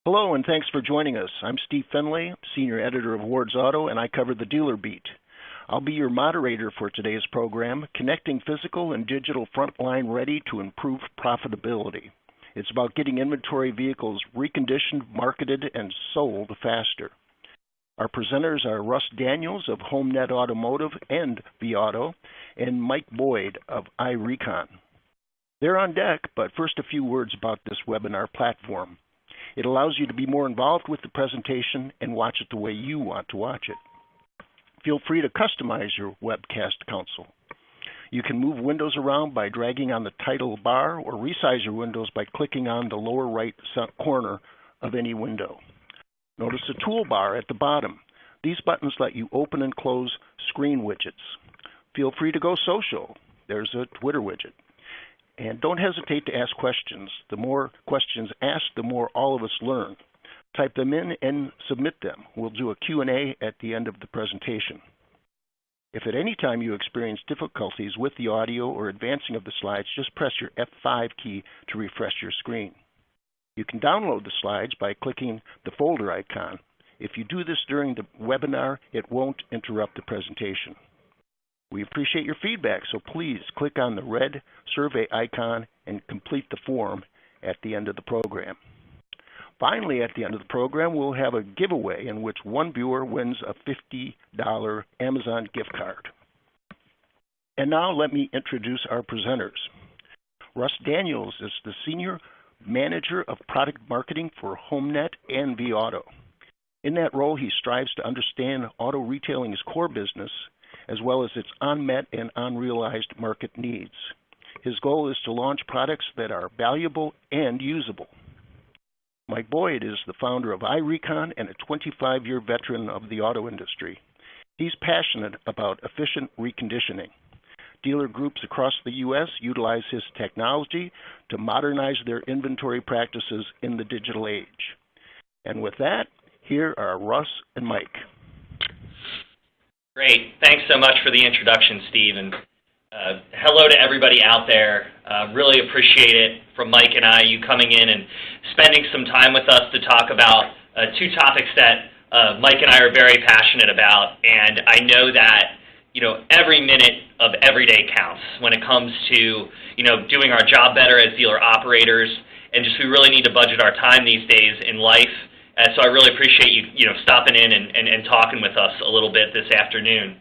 Hello, and thanks for joining us. I'm Steve Fenley, Senior Editor of Ward's Auto, and I cover the dealer beat. I'll be your moderator for today's program, Connecting Physical and Digital Frontline Ready to Improve Profitability. It's about getting inventory vehicles reconditioned, marketed, and sold faster. Our presenters are Russ Daniels of HomeNet Automotive and vAuto, and Mike Boyd of iRecon. They're on deck, but first a few words about this webinar platform. It allows you to be more involved with the presentation and watch it the way you want to watch it. Feel free to customize your webcast console. You can move windows around by dragging on the title bar or resize your windows by clicking on the lower right corner of any window. Notice the toolbar at the bottom. These buttons let you open and close screen widgets. Feel free to go social. There's a Twitter widget. And don't hesitate to ask questions. The more questions asked, the more all of us learn. Type them in and submit them. We'll do a Q&A at the end of the presentation. If at any time you experience difficulties with the audio or advancing of the slides, just press your F5 key to refresh your screen. You can download the slides by clicking the folder icon. If you do this during the webinar, it won't interrupt the presentation. We appreciate your feedback, so please click on the red survey icon and complete the form at the end of the program. Finally, at the end of the program, we'll have a giveaway in which one viewer wins a $50 Amazon gift card. And now let me introduce our presenters. Russ Daniels is the Senior Manager of Product Marketing for HomeNet and vAuto. In that role, he strives to understand auto retailing's core business, as well as its unmet and unrealized market needs. His goal is to launch products that are valuable and usable. Mike Boyd is the founder of iRecon and a 25-year veteran of the auto industry. He's passionate about efficient reconditioning. Dealer groups across the U.S. utilize his technology to modernize their inventory practices in the digital age. And with that, here are Russ and Mike. Great. Thanks so much for the introduction, Steve. And hello to everybody out there. Really appreciate it from Mike and I, you coming in and spending some time with us to talk about two topics that Mike and I are very passionate about. And I know that every minute of every day counts when it comes to doing our job better as dealer operators, and just we really need to budget our time these days in life. So I really appreciate you stopping in and talking with us a little bit this afternoon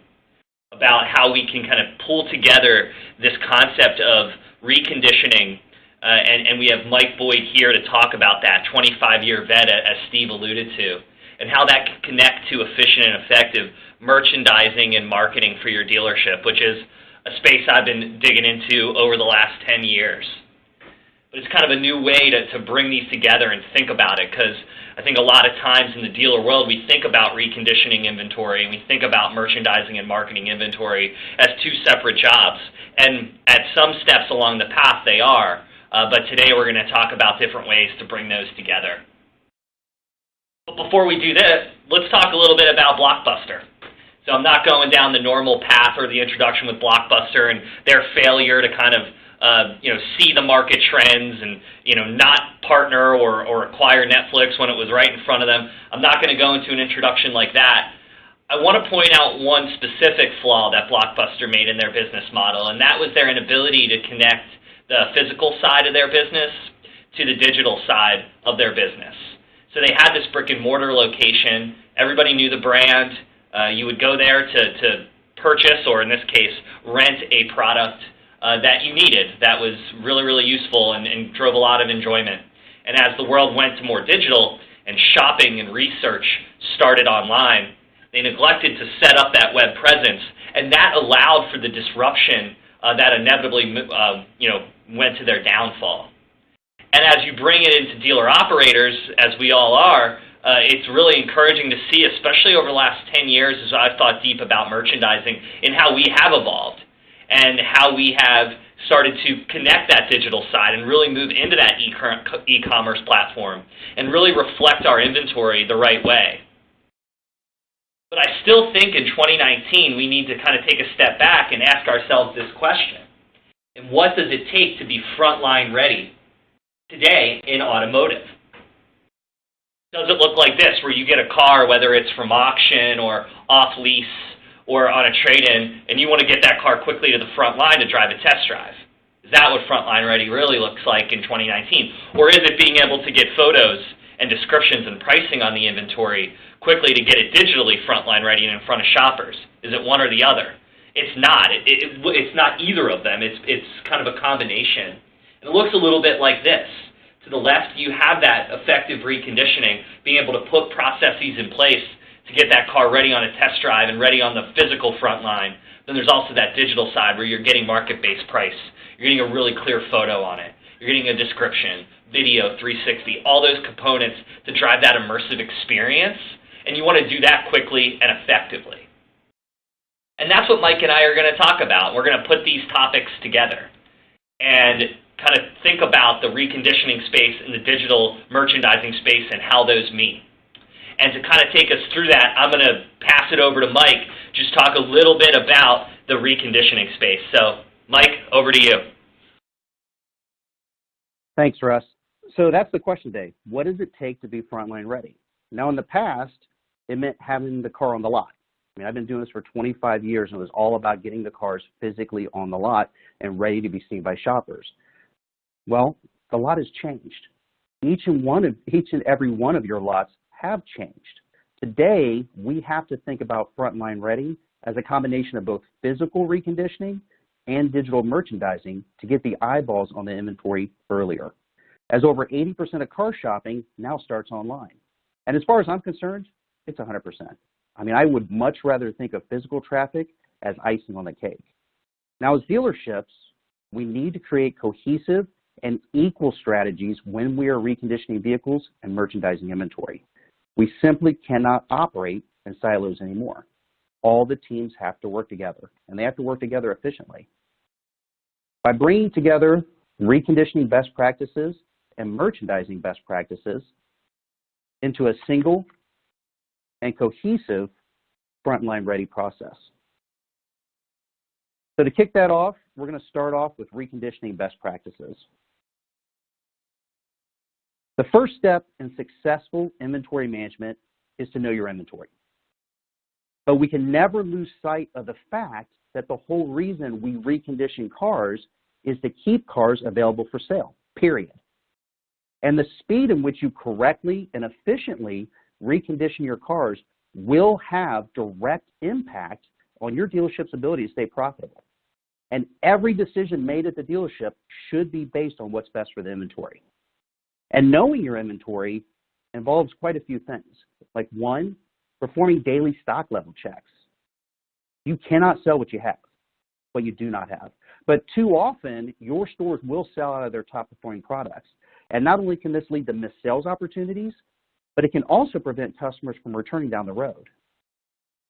about how we can kind of pull together this concept of reconditioning. And we have Mike Boyd here to talk about that, 25-year vet, as Steve alluded to, and how that can connect to efficient and effective merchandising and marketing for your dealership, which is a space I've been digging into over the last 10 years. But it's kind of a new way to bring these together and think about it, because I think a lot of times in the dealer world we think about reconditioning inventory and we think about merchandising and marketing inventory as two separate jobs. And at some steps along the path they are, but today we're going to talk about different ways to bring those together. But before we do this, let's talk a little bit about Blockbuster. So I'm not going down the normal path or the introduction with Blockbuster and their failure to kind of see the market trends and not partner or acquire Netflix when it was right in front of them. I'm not going to go into an introduction like that. I want to point out one specific flaw that Blockbuster made in their business model, and that was their inability to connect the physical side of their business to the digital side of their business. So they had this brick and mortar location. Everybody knew the brand. You would go there to purchase, or in this case, rent a product that you needed, that was really, really useful and drove a lot of enjoyment. And as the world went to more digital and shopping and research started online, they neglected to set up that web presence, and that allowed for the disruption that inevitably went to their downfall. And as you bring it into dealer operators, as we all are, it's really encouraging to see, especially over the last 10 years as I've thought deep about merchandising, in how we have evolved and how we have started to connect that digital side and really move into that e-commerce platform and really reflect our inventory the right way. But I still think in 2019 we need to kind of take a step back and ask ourselves this question. And what does it take to be frontline ready today in automotive? Does it look like this, where you get a car, whether it's from auction or off lease or on a trade-in, and you want to get that car quickly to the front line to drive a test drive? Is that what Frontline Ready really looks like in 2019? Or is it being able to get photos and descriptions and pricing on the inventory quickly to get it digitally Frontline Ready and in front of shoppers? Is it one or the other? It's not. It's not either of them. It's kind of a combination. And it looks a little bit like this. To the left, you have that effective reconditioning, being able to put processes in place to get that car ready on a test drive and ready on the physical front line. Then there's also that digital side where you're getting market-based price. You're getting a really clear photo on it. You're getting a description, video, 360, all those components to drive that immersive experience. And you want to do that quickly and effectively. And that's what Mike and I are going to talk about. We're going to put these topics together and kind of think about the reconditioning space and the digital merchandising space and how those meet. And to kind of take us through that, I'm going to pass it over to Mike, just talk a little bit about the reconditioning space. So, Mike, over to you. Thanks, Russ. So that's the question today. What does it take to be frontline ready? Now, in the past, it meant having the car on the lot. I mean, I've been doing this for 25 years, and it was all about getting the cars physically on the lot and ready to be seen by shoppers. Well, the lot has changed. Each and every one of your lots have changed. Today, we have to think about frontline ready as a combination of both physical reconditioning and digital merchandising to get the eyeballs on the inventory earlier, as over 80% of car shopping now starts online. And as far as I'm concerned, it's 100%. I mean, I would much rather think of physical traffic as icing on the cake. Now, as dealerships, we need to create cohesive and equal strategies when we are reconditioning vehicles and merchandising inventory. We simply cannot operate in silos anymore. All the teams have to work together, and they have to work together efficiently. By bringing together reconditioning best practices and merchandising best practices into a single and cohesive frontline ready process. So to kick that off, we're going to start off with reconditioning best practices. The first step in successful inventory management is to know your inventory. But we can never lose sight of the fact that the whole reason we recondition cars is to keep cars available for sale, period. And the speed in which you correctly and efficiently recondition your cars will have direct impact on your dealership's ability to stay profitable. And every decision made at the dealership should be based on what's best for the inventory. And knowing your inventory involves quite a few things. Like one, performing daily stock level checks. You cannot sell what you have, what you do not have. But too often, your stores will sell out of their top performing products. And not only can this lead to missed sales opportunities, but it can also prevent customers from returning down the road.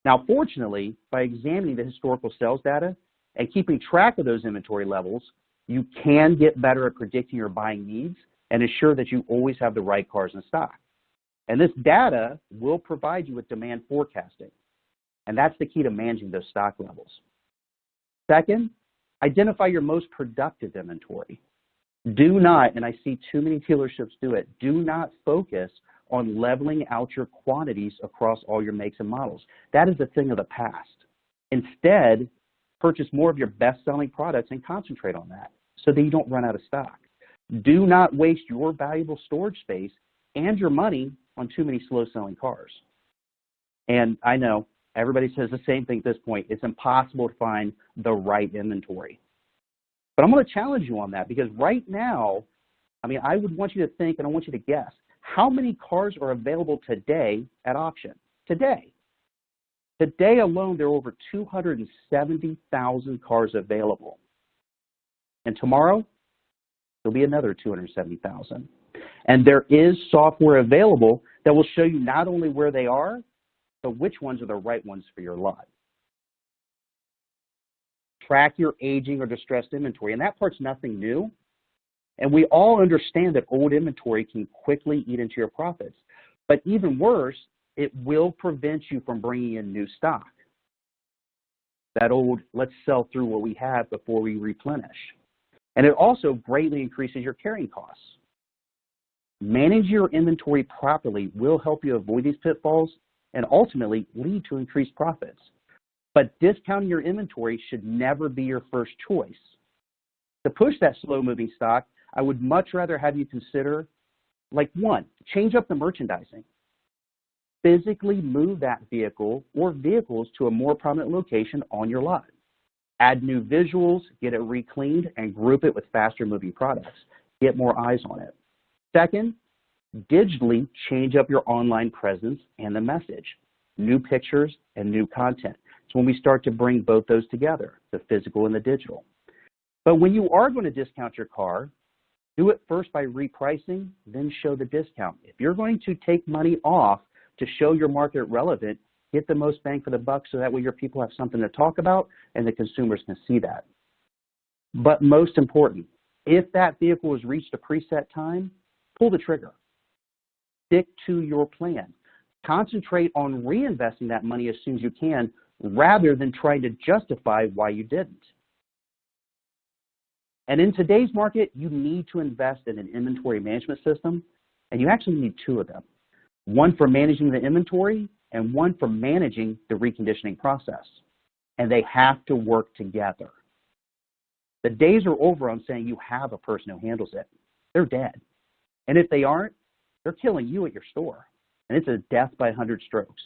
Now, fortunately, by examining the historical sales data and keeping track of those inventory levels, you can get better at predicting your buying needs and ensure that you always have the right cars in stock. And this data will provide you with demand forecasting. And that's the key to managing those stock levels. Second, identify your most productive inventory. Do not, and I see too many dealerships do it, do not focus on leveling out your quantities across all your makes and models. That is a thing of the past. Instead, purchase more of your best-selling products and concentrate on that so that you don't run out of stock. Do not waste your valuable storage space and your money on too many slow-selling cars. And I know everybody says the same thing at this point. It's impossible to find the right inventory. But I'm going to challenge you on that because right now, I mean, I would want you to think and I want you to guess, how many cars are available today at auction? Today. Today alone, there are over 270,000 cars available. And tomorrow, there'll be another 270,000. And there is software available that will show you not only where they are, but which ones are the right ones for your lot. Track your aging or distressed inventory, and that part's nothing new. And we all understand that old inventory can quickly eat into your profits. But even worse, it will prevent you from bringing in new stock. That old, let's sell through what we have before we replenish. And it also greatly increases your carrying costs. Manage your inventory properly will help you avoid these pitfalls and ultimately lead to increased profits. But discounting your inventory should never be your first choice. To push that slow-moving stock, I would much rather have you consider, like, one, change up the merchandising. Physically move that vehicle or vehicles to a more prominent location on your lot. Add new visuals, get it re-cleaned, and group it with faster-moving products. Get more eyes on it. Second, digitally change up your online presence and the message. New pictures and new content. It's when we start to bring both those together, the physical and the digital. But when you are going to discount your car, do it first by repricing, then show the discount. If you're going to take money off to show your market relevant, get the most bang for the buck so that way your people have something to talk about and the consumers can see that. But most important, if that vehicle has reached a preset time, pull the trigger. Stick to your plan. Concentrate on reinvesting that money as soon as you can rather than trying to justify why you didn't. And in today's market, you need to invest in an inventory management system, and you actually need two of them. One for managing the inventory and one for managing the reconditioning process. And they have to work together. The days are over on saying you have a person who handles it. They're dead. And if they aren't, they're killing you at your store. And it's a death by 100 strokes.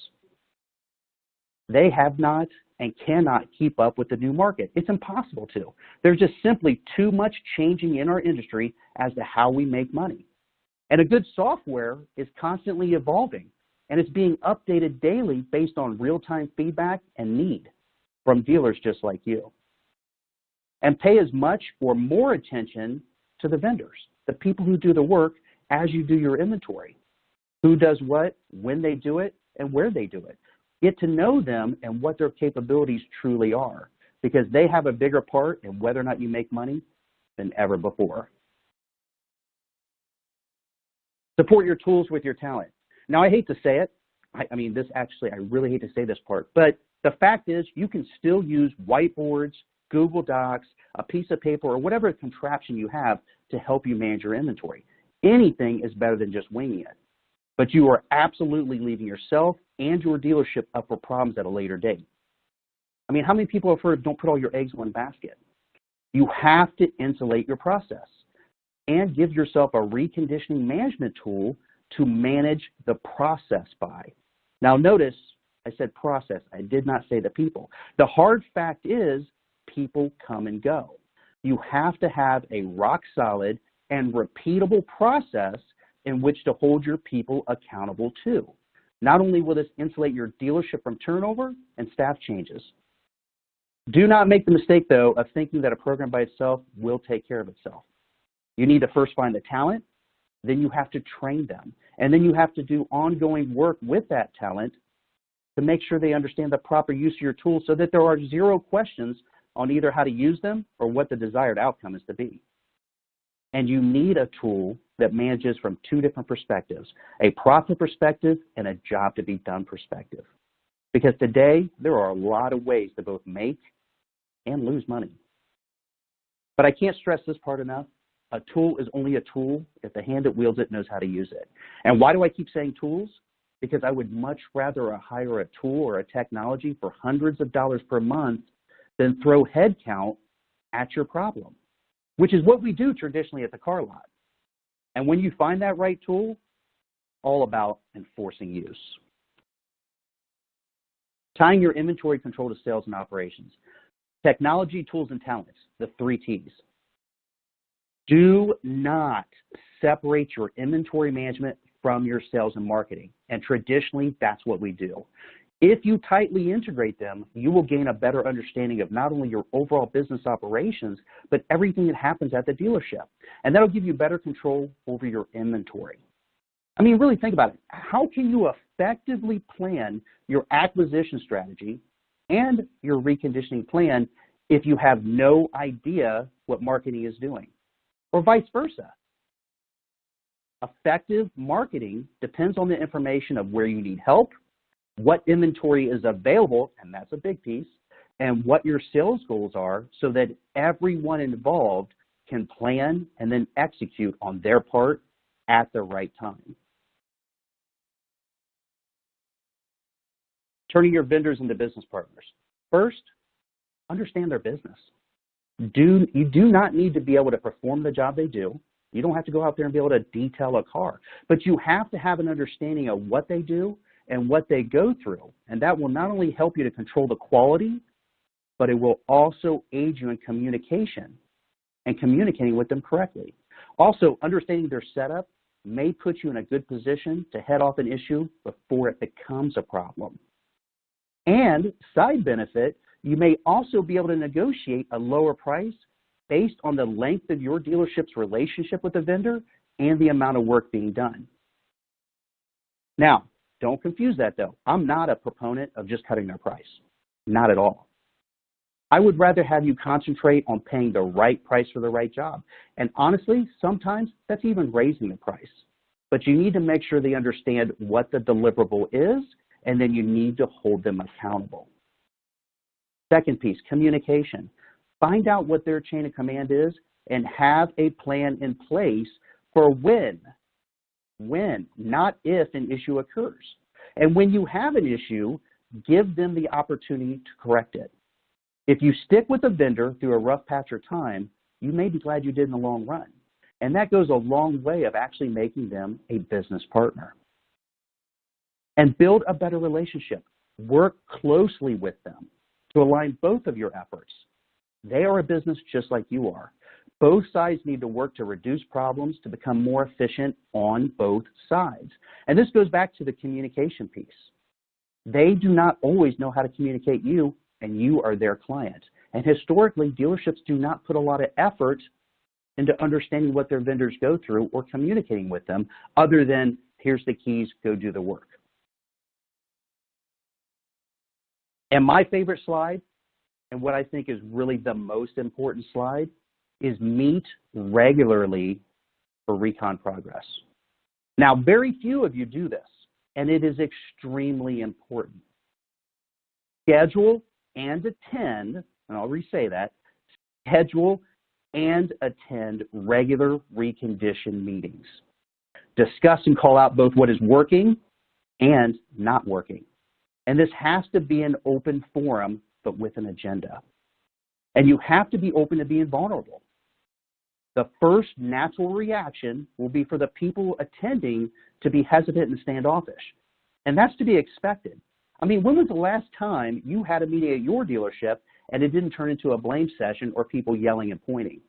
They have not and cannot keep up with the new market. It's impossible to. There's just simply too much changing in our industry as to how we make money. And a good software is constantly evolving, and it's being updated daily based on real-time feedback and need from dealers just like you. And pay as much or more attention to the vendors, the people who do the work as you do your inventory. Who does what, when they do it, and where they do it. Get to know them and what their capabilities truly are, because they have a bigger part in whether or not you make money than ever before. Support your tools with your talent. Now, I hate to say it. I really hate to say this part, but the fact is you can still use whiteboards, Google Docs, a piece of paper, or whatever contraption you have to help you manage your inventory. Anything is better than just winging it. But you are absolutely leaving yourself and your dealership up for problems at a later date. I mean, how many people have heard don't put all your eggs in one basket? You have to insulate your process and give yourself a reconditioning management tool to manage the process by. Now notice, I said process. I did not say the people. The hard fact is people come and go. You have to have a rock solid and repeatable process in which to hold your people accountable to. Not only will this insulate your dealership from turnover and staff changes. Do not make the mistake, though, of thinking that a program by itself will take care of itself. You need to first find the talent, then you have to train them, and then you have to do ongoing work with that talent to make sure they understand the proper use of your tools so that there are zero questions on either how to use them or what the desired outcome is to be. And you need a tool that manages from two different perspectives, a profit perspective and a job to be done perspective. Because today, there are a lot of ways to both make and lose money. But I can't stress this part enough. A tool is only a tool if the hand that wields it knows how to use it. And why do I keep saying tools? Because I would much rather hire a tool or a technology for hundreds of dollars per month than throw headcount at your problem, which is what we do traditionally at the car lot. And when you find that right tool, all about enforcing use. Tying your inventory control to sales and operations. Technology, tools, and talents, the 3 T's. Do not separate your inventory management from your sales and marketing. And traditionally, that's what we do. If you tightly integrate them, you will gain a better understanding of not only your overall business operations, but everything that happens at the dealership. And that'll give you better control over your inventory. I mean, really think about it. How can you effectively plan your acquisition strategy and your reconditioning plan if you have no idea what marketing is doing? Or vice versa. Effective marketing depends on the information of where you need help, what inventory is available, and that's a big piece, and what your sales goals are so that everyone involved can plan and then execute on their part at the right time. Turning your vendors into business partners. First, understand their business. You do not need to be able to perform the job they do. You don't have to go out there and be able to detail a car, but you have to have an understanding of what they do and what they go through. And that will not only help you to control the quality, but it will also aid you in communication and communicating with them correctly. Also, understanding their setup may put you in a good position to head off an issue before it becomes a problem. And side benefit, you may also be able to negotiate a lower price based on the length of your dealership's relationship with the vendor and the amount of work being done. Now, don't confuse that though. I'm not a proponent of just cutting their price. Not at all. I would rather have you concentrate on paying the right price for the right job. And honestly, sometimes that's even raising the price. But you need to make sure they understand what the deliverable is, and then you need to hold them accountable. Second piece, communication. Find out what their chain of command is and have a plan in place for when, not if an issue occurs. And when you have an issue, give them the opportunity to correct it. If you stick with a vendor through a rough patch or time, you may be glad you did in the long run. And that goes a long way of actually making them a business partner. And build a better relationship. Work closely with them to align both of your efforts. They are a business just like you are. Both sides need to work to reduce problems to become more efficient on both sides. And this goes back to the communication piece. They do not always know how to communicate you, and you are their client. And historically, dealerships do not put a lot of effort into understanding what their vendors go through or communicating with them, other than here's the keys, go do the work. And my favorite slide, and what I think is really the most important slide, is meet regularly for recon progress. Now, very few of you do this, and it is extremely important. Schedule and attend, and I'll re-say that, schedule and attend regular recondition meetings. Discuss and call out both what is working and not working. And this has to be an open forum, but with an agenda. And you have to be open to being vulnerable. The first natural reaction will be for the people attending to be hesitant and standoffish. And that's to be expected. I mean, when was the last time you had a meeting at your dealership and it didn't turn into a blame session or people yelling and pointing?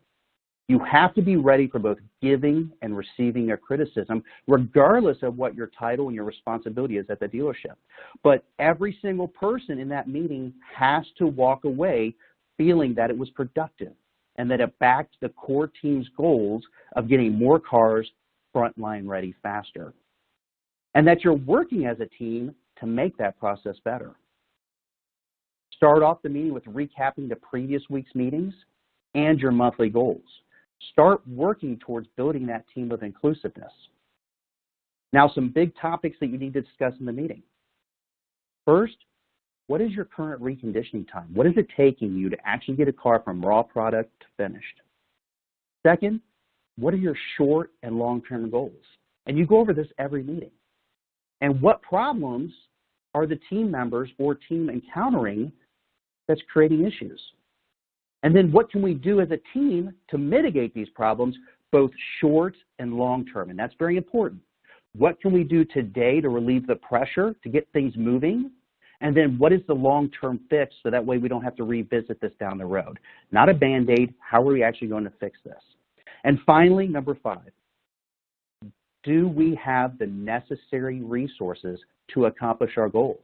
You have to be ready for both giving and receiving their criticism, regardless of what your title and your responsibility is at the dealership. But every single person in that meeting has to walk away feeling that it was productive and that it backed the core team's goals of getting more cars frontline ready faster. And that you're working as a team to make that process better. Start off the meeting with recapping the previous week's meetings and your monthly goals. Start working towards building that team of inclusiveness. Now, some big topics that you need to discuss in the meeting. First, what is your current reconditioning time? What is it taking you to actually get a car from raw product to finished? Second, what are your short and long-term goals? And you go over this every meeting. And what problems are the team members or team encountering that's creating issues? And then what can we do as a team to mitigate these problems, both short and long term? And that's very important. What can we do today to relieve the pressure to get things moving? And then what is the long-term fix so that way we don't have to revisit this down the road? Not a Band-Aid. How are we actually going to fix this? And finally, number 5, do we have the necessary resources to accomplish our goals?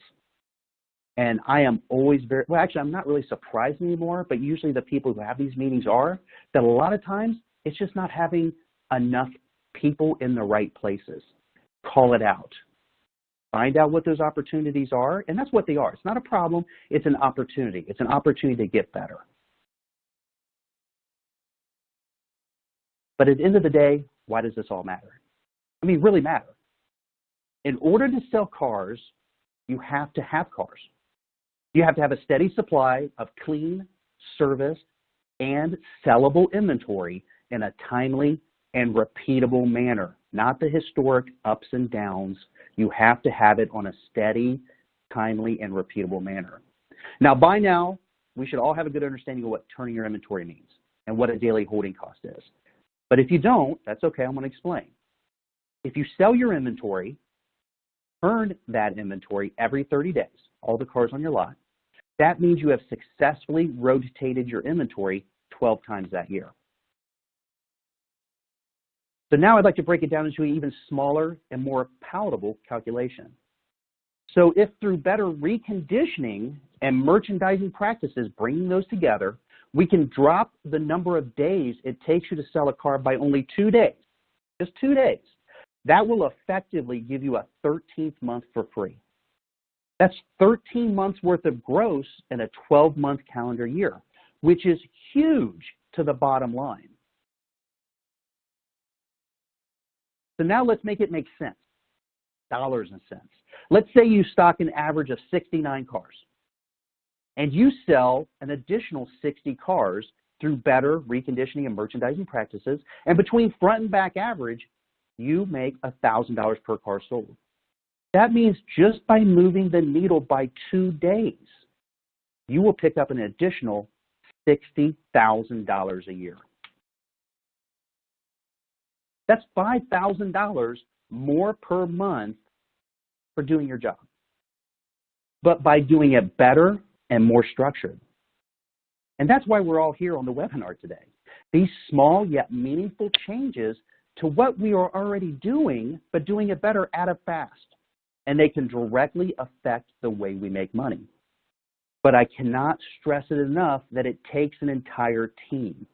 And I am always well, actually, I'm not really surprised anymore, but usually the people who have these meetings are, that a lot of times it's just not having enough people in the right places. Call it out. Find out what those opportunities are, and that's what they are. It's not a problem, it's an opportunity. It's an opportunity to get better. But at the end of the day, why does this all matter? I mean, really matter. In order to sell cars, you have to have cars. You have to have a steady supply of clean, serviced, and sellable inventory in a timely and repeatable manner. not the historic ups and downs. You have to have it on a steady, timely, and repeatable manner. Now, by now, we should all have a good understanding of what turning your inventory means and what a daily holding cost is. But if you don't, that's okay, I'm going to explain. If you sell your inventory, turn that inventory every 30 days, all the cars on your lot, that means you have successfully rotated your inventory 12 times that year. So now I'd like to break it down into an even smaller and more palatable calculation. So if through better reconditioning and merchandising practices, bringing those together, we can drop the number of days it takes you to sell a car by only 2 days, just 2 days, that will effectively give you a 13th month for free. That's 13 months worth of gross in a 12-month calendar year, which is huge to the bottom line. So now let's make it make sense, dollars and cents. Let's say you stock an average of 69 cars, and you sell an additional 60 cars through better reconditioning and merchandising practices, and between front and back average, you make $1,000 per car sold. That means just by moving the needle by 2 days, you will pick up an additional $60,000 a year. That's $5,000 more per month for doing your job, but by doing it better and more structured. And that's why we're all here on the webinar today. These small yet meaningful changes to what we are already doing, but doing it better add up fast. And they can directly affect the way we make money. But I cannot stress it enough that it takes an entire team.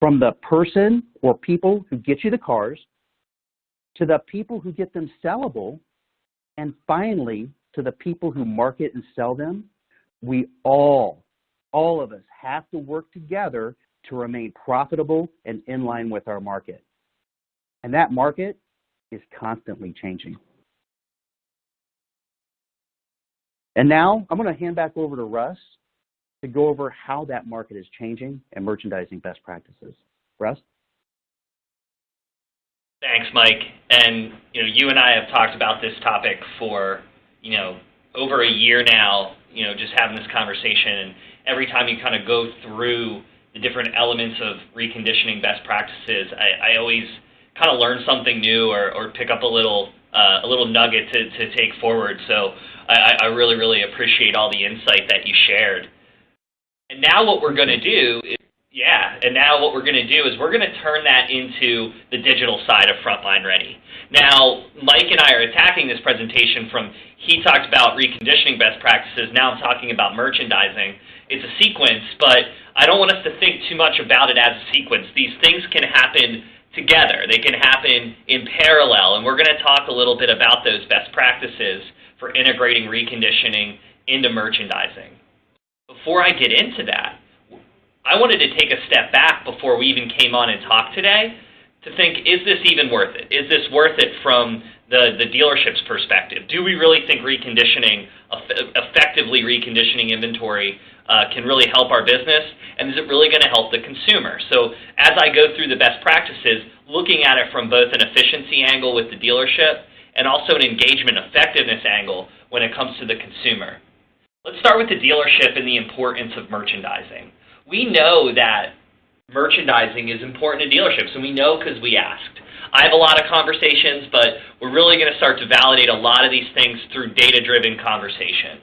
From the person or people who get you the cars, to the people who get them sellable, and finally, to the people who market and sell them, we all of us have to work together to remain profitable and in line with our market. And that market is constantly changing. And now I'm going to hand back over to Russ to go over how that market is changing and merchandising best practices. Russ? Thanks, Mike. And you and I have talked about this topic for over a year now. Just having this conversation, and every time you kind of go through the different elements of reconditioning best practices, I always kind of learn something new or pick up a little nugget to take forward. So I really, really appreciate all the insight that you shared. And now what we're going to do is, we're going to turn that into the digital side of Frontline Ready. Now, Mike and I are attacking this presentation from, he talked about reconditioning best practices, now I'm talking about merchandising. It's a sequence, but I don't want us to think too much about it as a sequence. These things can happen together. They can happen in parallel, and we're going to talk a little bit about those best practices for integrating reconditioning into merchandising. Before I get into that, I wanted to take a step back before we even came on and talked today to think, is this even worth it? Is this worth it from the dealership's perspective? Do we really think reconditioning, effectively reconditioning inventory can really help our business? And is it really going to help the consumer? So as I go through the best practices, looking at it from both an efficiency angle with the dealership and also an engagement effectiveness angle when it comes to the consumer. Let's start with the dealership and the importance of merchandising. We know that merchandising is important to dealerships, and we know because we asked. I have a lot of conversations, but we're really going to start to validate a lot of these things through data-driven conversations.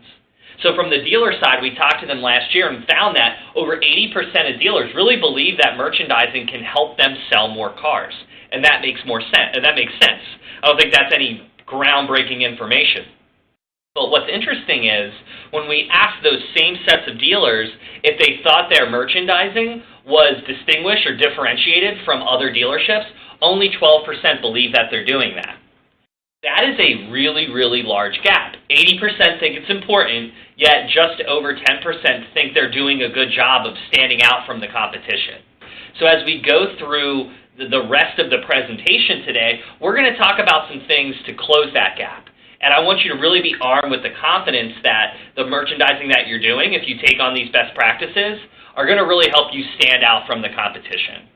So from the dealer side, we talked to them last year and found that over 80% of dealers really believe that merchandising can help them sell more cars, and that makes sense. I don't think that's any groundbreaking information. But what's interesting is when we asked those same sets of dealers if they thought their merchandising was distinguished or differentiated from other dealerships, only 12% believe that they're doing that. That is a really, really large gap. 80% think it's important, yet just over 10% think they're doing a good job of standing out from the competition. So as we go through the rest of the presentation today, we're going to talk about some things to close that gap. And I want you to really be armed with the confidence that the merchandising that you're doing, if you take on these best practices, are going to really help you stand out from the competition.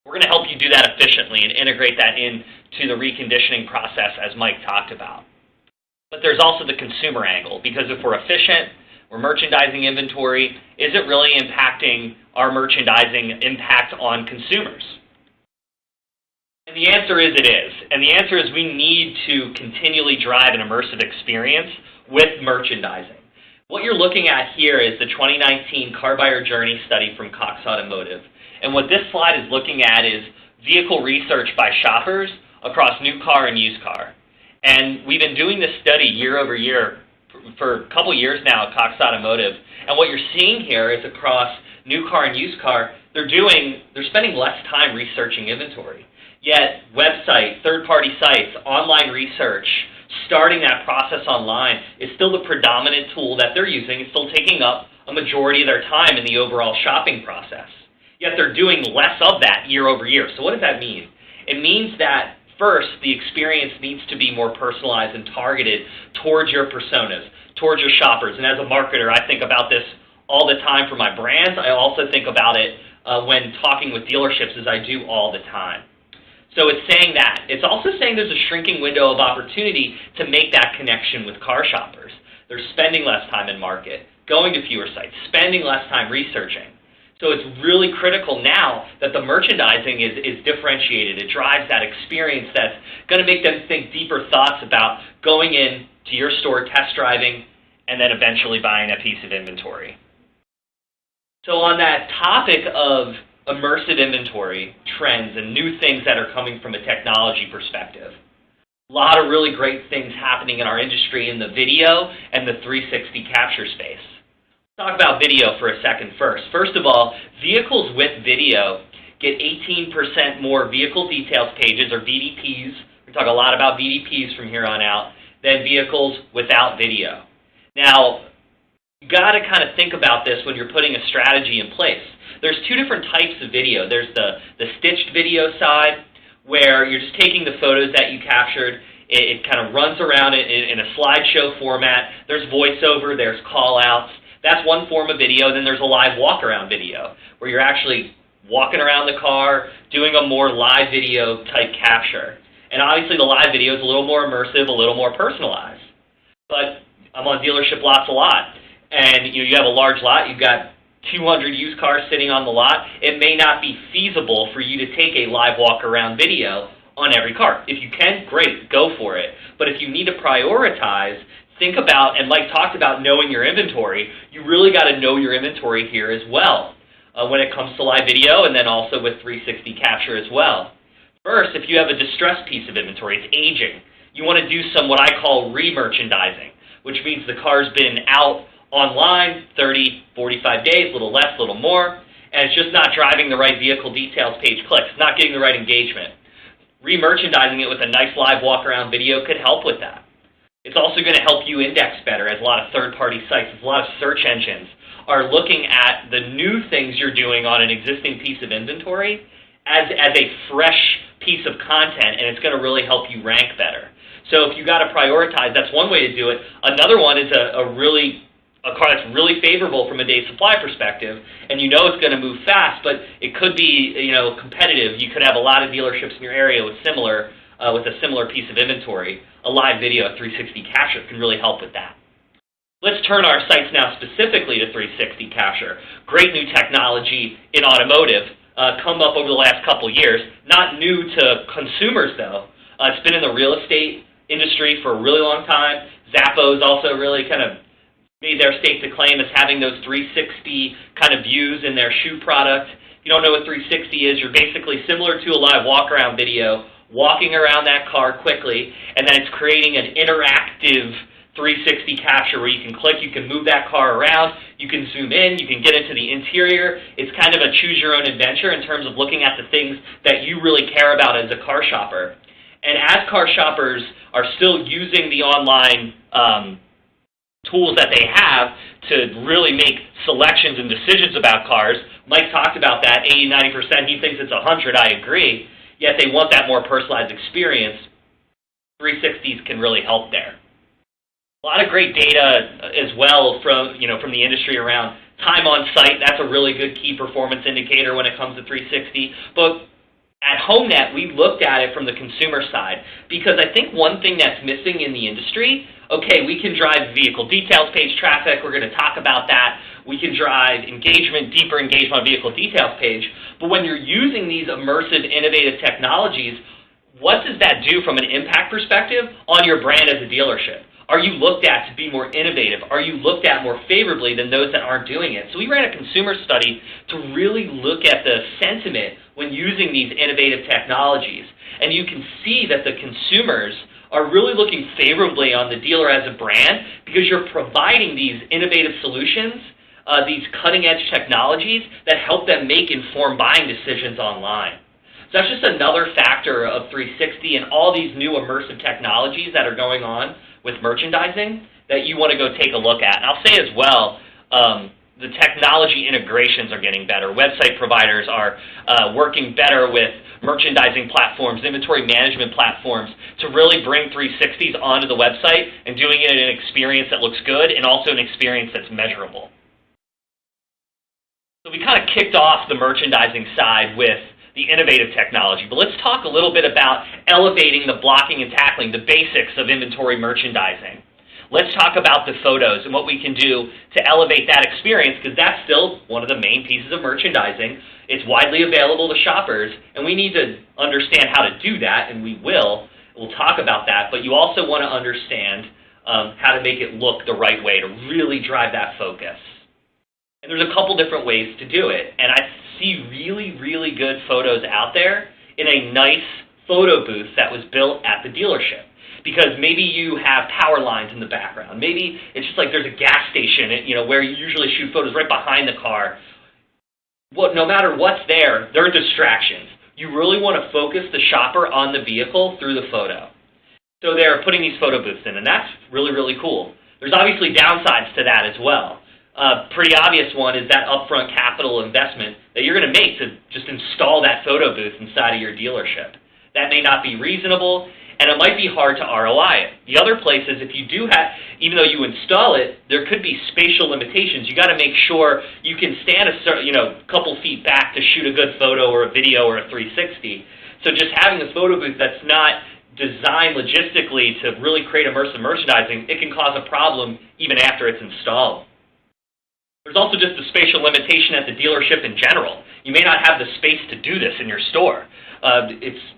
We're going to help you do that efficiently and integrate that into to the reconditioning process, as Mike talked about. But there's also the consumer angle, because if we're efficient, we're merchandising inventory, is it really impacting our merchandising impact on consumers? And the answer is it is. And the answer is we need to continually drive an immersive experience with merchandising. What you're looking at here is the 2019 Car Buyer Journey study from Cox Automotive. And what this slide is looking at is vehicle research by shoppers across new car and used car. And we've been doing this study year over year for a couple years now at Cox Automotive. And what you're seeing here is across new car and used car, they're spending less time researching inventory. Yet website, third-party sites, online research, starting that process online is still the predominant tool that they're using. It's still taking up a majority of their time in the overall shopping process. Yet they're doing less of that year over year. So what does that mean? It means that first, the experience needs to be more personalized and targeted towards your personas, towards your shoppers. And as a marketer, I think about this all the time for my brands. I also think about it when talking with dealerships, as I do all the time. So it's saying that. It's also saying there's a shrinking window of opportunity to make that connection with car shoppers. They're spending less time in market, going to fewer sites, spending less time researching. So it's really critical now that the merchandising is differentiated. It drives that experience that's going to make them think deeper thoughts about going in to your store, test driving, and then eventually buying a piece of inventory. So on that topic of immersive inventory trends and new things that are coming from a technology perspective, a lot of really great things happening in our industry in the video and the 360 capture space. Talk about video for a second first. First of all, vehicles with video get 18% more vehicle details pages, or VDPs. We talk a lot about VDPs from here on out, than vehicles without video. Now, you got to kind of think about this when you're putting a strategy in place. There's two different types of video. There's the stitched video side, where you're just taking the photos that you captured. It kind of runs around in a slideshow format. There's voiceover, there's call-outs. That's one form of video. Then there's a live walk-around video, where you're actually walking around the car, doing a more live video type capture. And obviously the live video is a little more immersive, a little more personalized. But I'm on dealership lots a lot. And you have a large lot, you've got 200 used cars sitting on the lot. It may not be feasible for you to take a live walk-around video on every car. If you can, great, go for it. But if you need to prioritize, think about, and Mike talked about knowing your inventory, you really got to know your inventory here as well when it comes to live video, and then also with 360 capture as well. First, if you have a distressed piece of inventory, it's aging, you want to do some what I call re-merchandising, which means the car's been out online 30, 45 days, a little less, a little more, and it's just not driving the right vehicle details page clicks, not getting the right engagement. Re-merchandising it with a nice live walk-around video could help with that. It's also going to help you index better, as a lot of third-party sites, as a lot of search engines are looking at the new things you're doing on an existing piece of inventory as a fresh piece of content, and it's going to really help you rank better. So if you got to prioritize, that's one way to do it. Another one is a car that's really favorable from a day supply perspective, and you know it's going to move fast, but it could be competitive. You could have a lot of dealerships in your area with a similar piece of inventory. A live video, 360 capture can really help with that. Let's turn our sights now specifically to 360 capture. Great new technology in automotive, come up over the last couple years. Not new to consumers though. It's been in the real estate industry for a really long time. Zappos also really kind of made their stake to claim as having those 360 kind of views in their shoe product. If you don't know what 360 is, you're basically similar to a live walk-around video, walking around that car quickly, and then it's creating an interactive 360 capture where you can click, you can move that car around, you can zoom in, you can get into the interior. It's kind of a choose-your-own-adventure in terms of looking at the things that you really care about as a car shopper. And as car shoppers are still using the online tools that they have to really make selections and decisions about cars, Mike talked about that, 80-90%, he thinks it's 100, I agree, yet they want that more personalized experience. 360s can really help there. A lot of great data as well from the industry around time on site. That's a really good key performance indicator when it comes to 360. But At HomeNet, we looked at it from the consumer side because I think one thing that's missing in the industry, okay, we can drive vehicle details page traffic. We're going to talk about that. We can drive engagement, deeper engagement on vehicle details page. But when you're using these immersive, innovative technologies, what does that do from an impact perspective on your brand as a dealership? Are you looked at to be more innovative? Are you looked at more favorably than those that aren't doing it? So we ran a consumer study to really look at the sentiment when using these innovative technologies. And you can see that the consumers are really looking favorably on the dealer as a brand because you're providing these innovative solutions, these cutting-edge technologies that help them make informed buying decisions online. So that's just another factor of 360 and all these new immersive technologies that are going on with merchandising that you want to go take a look at. And I'll say as well, the technology integrations are getting better. Website providers are working better with merchandising platforms, inventory management platforms to really bring 360s onto the website and doing it in an experience that looks good and also an experience that's measurable. So we kind of kicked off the merchandising side with the innovative technology. But let's talk a little bit about elevating the blocking and tackling, the basics of inventory merchandising. Let's talk about the photos and what we can do to elevate that experience because that's still one of the main pieces of merchandising. It's widely available to shoppers, and we need to understand how to do that, and we will. We'll talk about that, but you also want to understand how to make it look the right way to really drive that focus. And there's a couple different ways to do it, and I see really, really good photos out there in a nice photo booth that was built at the dealership. Because maybe you have power lines in the background. Maybe it's just like there's a gas station, where you usually shoot photos right behind the car. Well, no matter what's there, there are distractions. You really want to focus the shopper on the vehicle through the photo. So they're putting these photo booths in, and that's really, really cool. There's obviously downsides to that as well. Pretty obvious one is that upfront capital investment that you're going to make to just install that photo booth inside of your dealership. That may not be reasonable, and it might be hard to ROI it. The other place is if you do have, even though you install it, there could be spatial limitations. You got to make sure you can stand a couple feet back to shoot a good photo or a video or a 360. So just having a photo booth that's not designed logistically to really create immersive merchandising, it can cause a problem even after it's installed. There's also just the spatial limitation at the dealership in general. You may not have the space to do this in your store.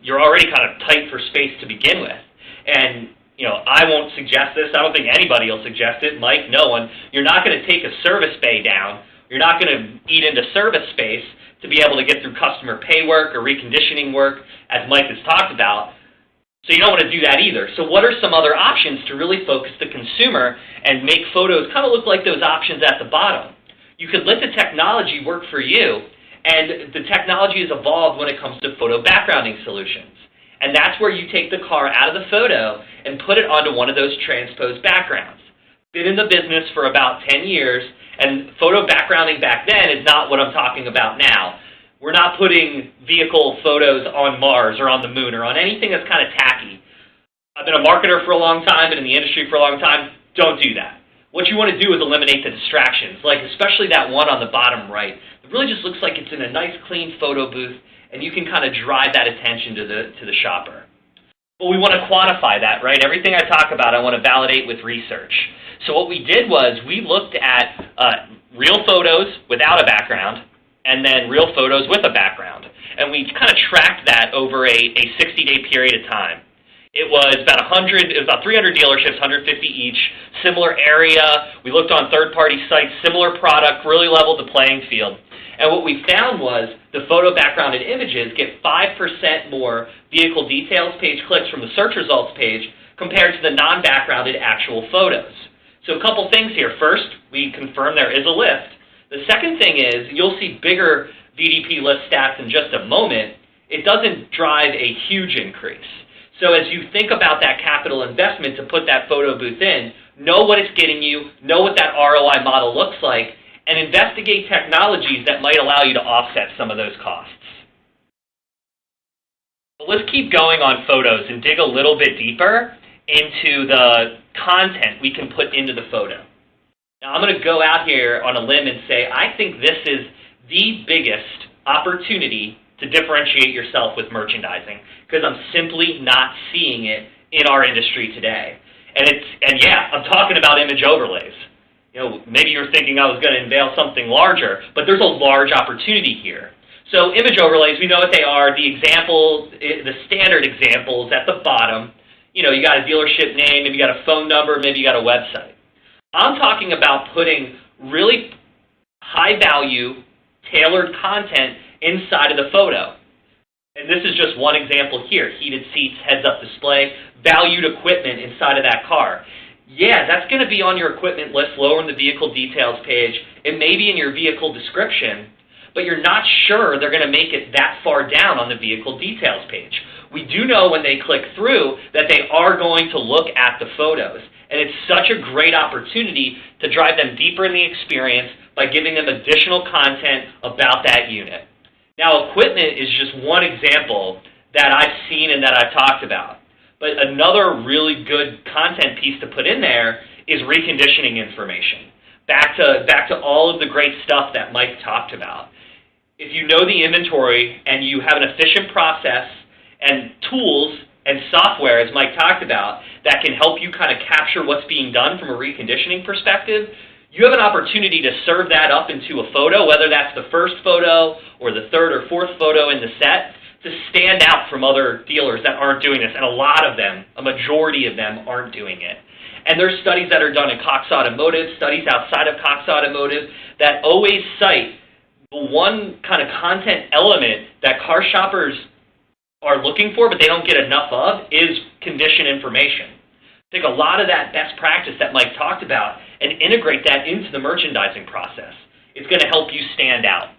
You're already kind of tight for space to begin with. And, I won't suggest this. I don't think anybody will suggest it. Mike, no one. You're not going to take a service bay down. You're not going to eat into service space to be able to get through customer pay work or reconditioning work, as Mike has talked about. So you don't want to do that either. So what are some other options to really focus the consumer and make photos kind of look like those options at the bottom? You could let the technology work for you, and the technology has evolved when it comes to photo backgrounding solutions. And that's where you take the car out of the photo and put it onto one of those transposed backgrounds. Been in the business for about 10 years, and photo backgrounding back then is not what I'm talking about now. We're not putting vehicle photos on Mars or on the moon or on anything that's kind of tacky. I've been a marketer for a long time, been in the industry for a long time. Don't do that. What you want to do is eliminate the distractions, like especially that one on the bottom right. It really just looks like it's in a nice, clean photo booth, and you can kind of drive that attention to the shopper. But we want to quantify that, right? Everything I talk about, I want to validate with research. So what we did was we looked at real photos without a background and then real photos with a background. And we kind of tracked that over a 60-day period of time. It was about 300 dealerships, 150 each, similar area. We looked on third-party sites, similar product, really leveled the playing field. And what we found was the photo backgrounded images get 5% more vehicle details page clicks from the search results page compared to the non-backgrounded actual photos. So a couple things here. First, we confirm there is a lift. The second thing is you'll see bigger VDP lift stats in just a moment. It doesn't drive a huge increase. So as you think about that capital investment to put that photo booth in, know what it's getting you, know what that ROI model looks like, and investigate technologies that might allow you to offset some of those costs. But let's keep going on photos and dig a little bit deeper into the content we can put into the photo. Now I'm going to go out here on a limb and say I think this is the biggest opportunity to differentiate yourself with merchandising, because I'm simply not seeing it in our industry today. And yeah, I'm talking about image overlays. You know, maybe you're thinking I was going to unveil something larger, but there's a large opportunity here. So image overlays, we know what they are. The examples, the standard examples at the bottom, you know, you got a dealership name, maybe you got a phone number, maybe you got a website. I'm talking about putting really high-value, tailored content inside of the photo. And this is just one example here. Heated seats, heads-up display, valued equipment inside of that car. Yeah, that's going to be on your equipment list lower in the vehicle details page. It may be in your vehicle description, but you're not sure they're going to make it that far down on the vehicle details page. We do know when they click through that they are going to look at the photos. And it's such a great opportunity to drive them deeper in the experience by giving them additional content about that unit. Now, equipment is just one example that I've seen and that I've talked about. But another really good content piece to put in there is reconditioning information. Back to all of the great stuff that Mike talked about. If you know the inventory and you have an efficient process and tools and software, as Mike talked about, that can help you kind of capture what's being done from a reconditioning perspective, you have an opportunity to serve that up into a photo, whether that's the first photo or the third or fourth photo in the set, to stand out from other dealers that aren't doing this. And a lot of them, a majority of them, aren't doing it. And there's studies that are done in Cox Automotive, studies outside of Cox Automotive, that always cite the one kind of content element that car shoppers are looking for, but they don't get enough of, is condition information. Take a lot of that best practice that Mike talked about and integrate that into the merchandising process. It's going to help you stand out.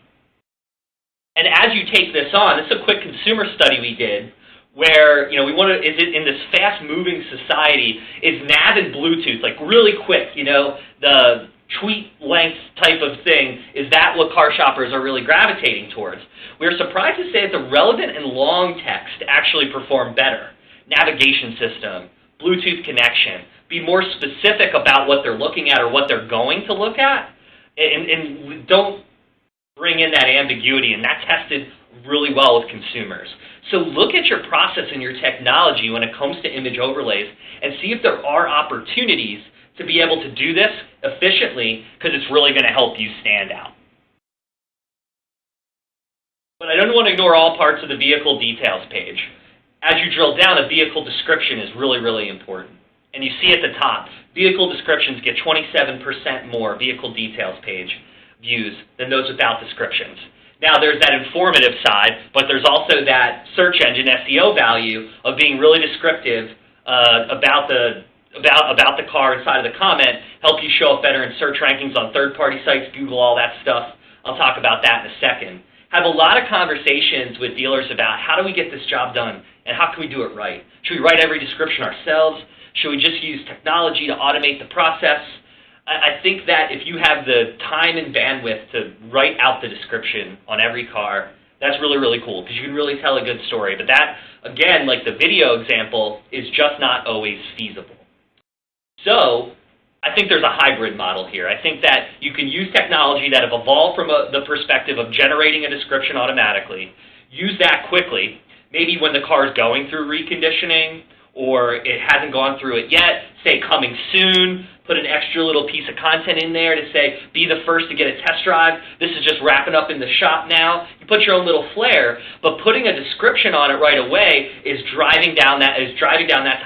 And as you take this on, this is a quick consumer study we did where, you know, we want to, is it in this fast-moving society, is nav and Bluetooth, like really quick, you know, the tweet length type of thing, is that what car shoppers are really gravitating towards? We're surprised to say that the relevant and long text actually perform better. Navigation system, Bluetooth connection, be more specific about what they're looking at or what they're going to look at, and don't bring in that ambiguity, and that tested really well with consumers. So look at your process and your technology when it comes to image overlays and see if there are opportunities to be able to do this efficiently, because it's really going to help you stand out. But I don't want to ignore all parts of the vehicle details page. As you drill down, a vehicle description is really, really important. And you see at the top, vehicle descriptions get 27% more vehicle details page views than those without descriptions. Now, there's that informative side, but there's also that search engine SEO value of being really descriptive about the car inside of the comment, help you show up better in search rankings on third-party sites, Google, all that stuff. I'll talk about that in a second. Have a lot of conversations with dealers about how do we get this job done and how can we do it right. Should we write every description ourselves? Should we just use technology to automate the process? I think that if you have the time and bandwidth to write out the description on every car, that's really, really cool because you can really tell a good story. But that, again, like the video example, is just not always feasible. So I think there's a hybrid model here. I think that you can use technology that have evolved from the perspective of generating a description automatically, use that quickly, maybe when the car is going through reconditioning or it hasn't gone through it yet, say coming soon, put an extra little piece of content in there to say, be the first to get a test drive. This is just wrapping up in the shop now. You put your own little flair, but putting a description on it right away is driving down that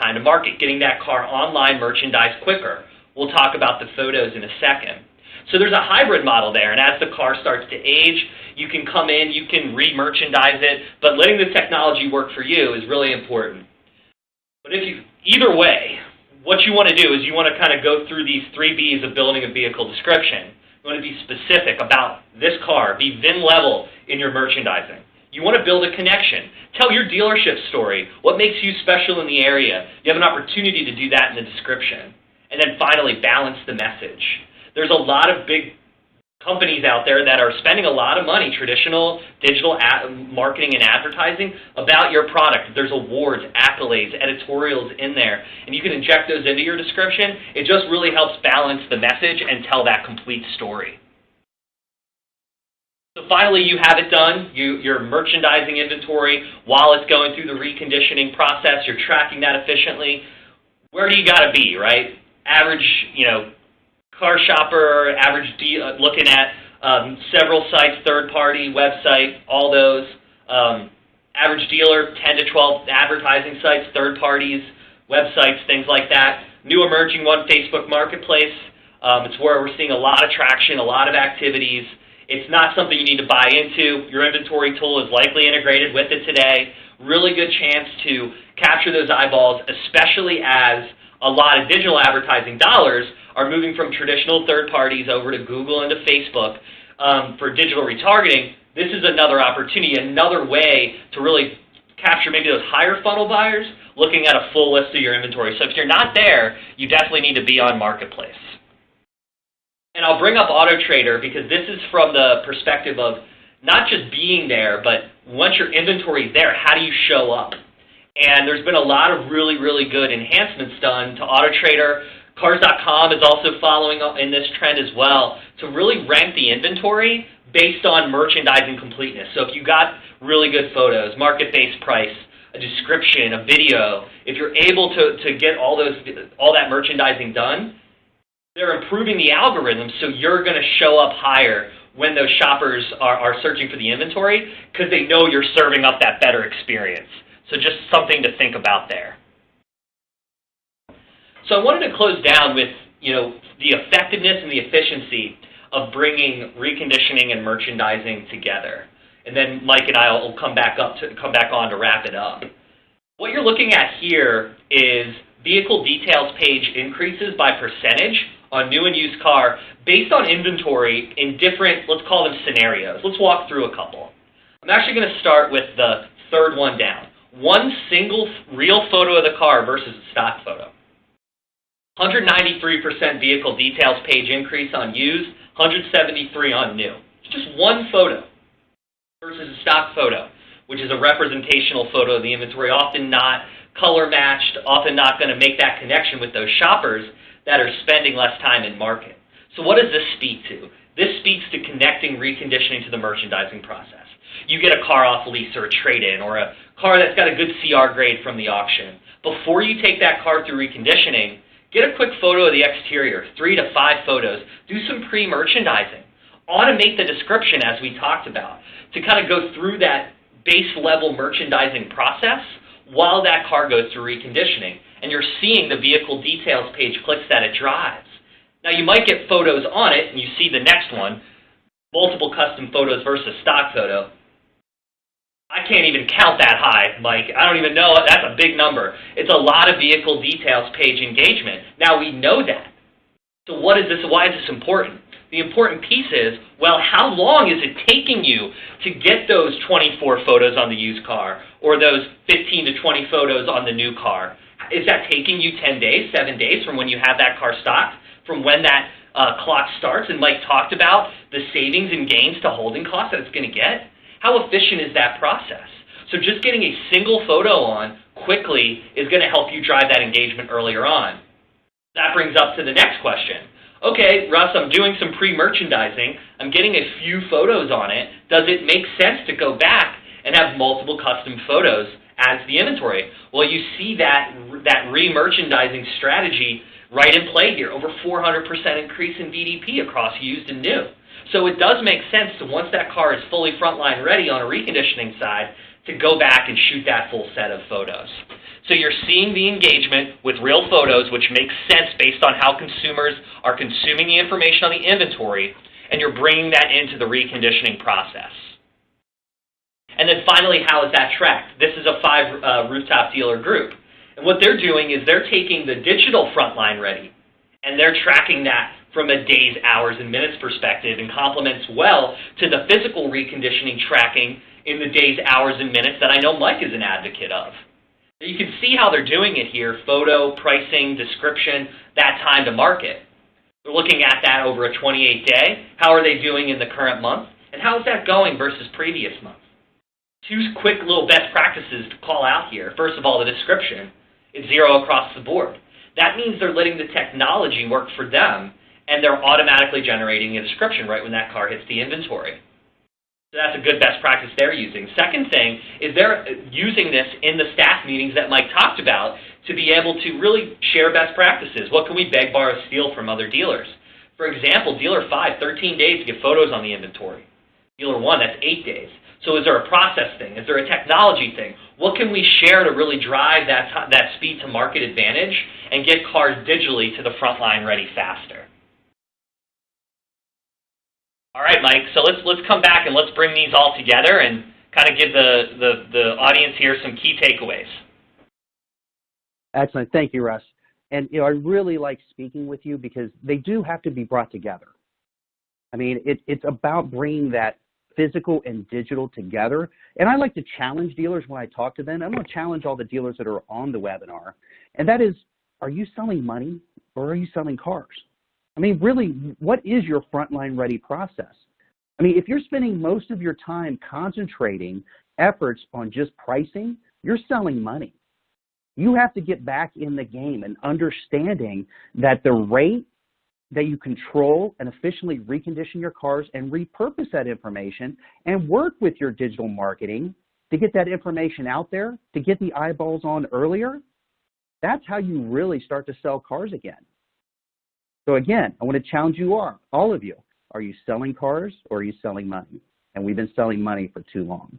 time to market, getting that car online merchandised quicker. We'll talk about the photos in a second. So there's a hybrid model there, and as the car starts to age, you can come in, you can re-merchandise it, but letting the technology work for you is really important. But either way, what you want to do is you want to kind of go through these 3 Bs of building a vehicle description. You want to be specific about this car, be VIN level in your merchandising. You want to build a connection. Tell your dealership story. What makes you special in the area? You have an opportunity to do that in the description. And then finally, balance the message. There's a lot of big companies out there that are spending a lot of money, traditional digital marketing and advertising, about your product. There's awards, accolades, editorials in there, and you can inject those into your description. It just really helps balance the message and tell that complete story. So finally, you have it done. You're merchandising inventory while it's going through the reconditioning process. You're tracking that efficiently. Where do you got to be, right? Average, car shopper, average looking at several sites, third-party website, all those. Average dealer, 10 to 12 advertising sites, third parties, websites, things like that. New emerging one, Facebook Marketplace. It's where we're seeing a lot of traction, a lot of activities. It's not something you need to buy into. Your inventory tool is likely integrated with it today. Really good chance to capture those eyeballs, especially as a lot of digital advertising dollars are moving from traditional third parties over to Google and to Facebook for digital retargeting. This is another opportunity, another way to really capture maybe those higher funnel buyers looking at a full list of your inventory. So if you're not there, you definitely need to be on Marketplace. And I'll bring up AutoTrader because this is from the perspective of not just being there, but once your inventory is there, how do you show up? And there's been a lot of really, really good enhancements done to AutoTrader. Cars.com is also following up in this trend as well to really rank the inventory based on merchandising completeness. So if you got really good photos, market-based price, a description, a video, if you're able to get all that merchandising done, they're improving the algorithm so you're going to show up higher when those shoppers are searching for the inventory because they know you're serving up that better experience. So just something to think about there. So I wanted to close down with the effectiveness and the efficiency of bringing reconditioning and merchandising together. And then Mike and I will come back on to wrap it up. What you're looking at here is vehicle details page increases by percentage on new and used car based on inventory in different, let's call them scenarios. Let's walk through a couple. I'm actually going to start with the third one down. One single real photo of the car versus a stock photo. 193% vehicle details page increase on used, 173 on new. It's just one photo versus a stock photo, which is a representational photo of the inventory, often not color matched, often not going to make that connection with those shoppers that are spending less time in market. So what does this speak to? This speaks to connecting reconditioning to the merchandising process. You get a car off lease or a trade-in or a car that's got a good CR grade from the auction. Before you take that car through reconditioning, get a quick photo of the exterior, 3 to 5 photos. Do some pre-merchandising. Automate the description as we talked about to kind of go through that base level merchandising process while that car goes through reconditioning. And you're seeing the vehicle details page clicks that it drives. Now you might get photos on it, and you see the next one, multiple custom photos versus stock photo. I can't even count that high, Mike. I don't even know. That's a big number. It's a lot of vehicle details page engagement. Now we know that. So what is this? Why is this important? The important piece is, well, how long is it taking you to get those 24 photos on the used car or those 15 to 20 photos on the new car? Is that taking you 10 days, 7 days from when you have that car stocked, from when that clock starts? And Mike talked about the savings and gains to holding costs that it's going to get. How efficient is that process? So just getting a single photo on quickly is going to help you drive that engagement earlier on. That brings up to the next question. Okay, Russ, I'm doing some pre-merchandising. I'm getting a few photos on it. Does it make sense to go back and have multiple custom photos as the inventory? Well, you see that re-merchandising strategy right in play here. Over 400% increase in VDP across used and new. So it does make sense to, once that car is fully frontline ready on a reconditioning side, to go back and shoot that full set of photos. So you're seeing the engagement with real photos, which makes sense based on how consumers are consuming the information on the inventory, and you're bringing that into the reconditioning process. And then finally, how is that tracked? This is a 5 rooftop dealer group. And what they're doing is they're taking the digital frontline ready, and they're tracking that from a days, hours, and minutes perspective, and complements well to the physical reconditioning tracking in the days, hours, and minutes that I know Mike is an advocate of. You can see how they're doing it here: photo, pricing, description, that time to market. They're looking at that over a 28-day. How are they doing in the current month? And how is that going versus previous month? 2 quick little best practices to call out here. First of all, the description is 0 across the board. That means they're letting the technology work for them, and they're automatically generating a description right when that car hits the inventory. So that's a good best practice they're using. Second thing is they're using this in the staff meetings that Mike talked about to be able to really share best practices. What can we beg, borrow, steal from other dealers? For example, dealer 5, 13 days to get photos on the inventory. Dealer 1, that's 8 days. So is there a process thing? Is there a technology thing? What can we share to really drive that speed to market advantage and get cars digitally to the front line ready faster? All right, Mike, so let's come back and let's bring these all together and kind of give the audience here some key takeaways. Excellent. Thank you, Russ. And I really like speaking with you because they do have to be brought together. I mean, it's about bringing that physical and digital together. And I like to challenge dealers when I talk to them. I'm going to challenge all the dealers that are on the webinar. And that is, are you selling money or are you selling cars? I mean, really, what is your frontline ready process? I mean, if you're spending most of your time concentrating efforts on just pricing, you're selling money. You have to get back in the game and understanding that the rate that you control and efficiently recondition your cars and repurpose that information and work with your digital marketing to get that information out there, to get the eyeballs on earlier, that's how you really start to sell cars again. So again, I want to challenge you all of you. Are you selling cars or are you selling money? And we've been selling money for too long.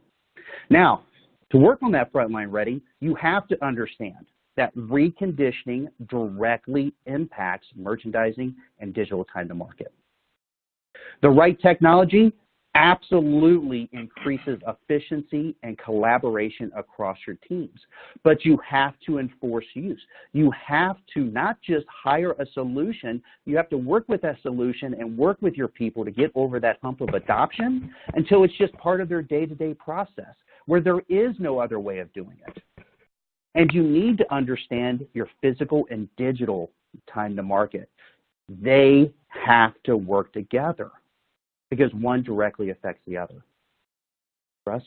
Now, to work on that frontline ready, you have to understand that reconditioning directly impacts merchandising and digital time to market. The right technology absolutely increases efficiency and collaboration across your teams, but you have to enforce use. You have to not just hire a solution, you have to work with that solution and work with your people to get over that hump of adoption until it's just part of their day-to-day process where there is no other way of doing it. And you need to understand your physical and digital time to market. They have to work together because one directly affects the other. Russ?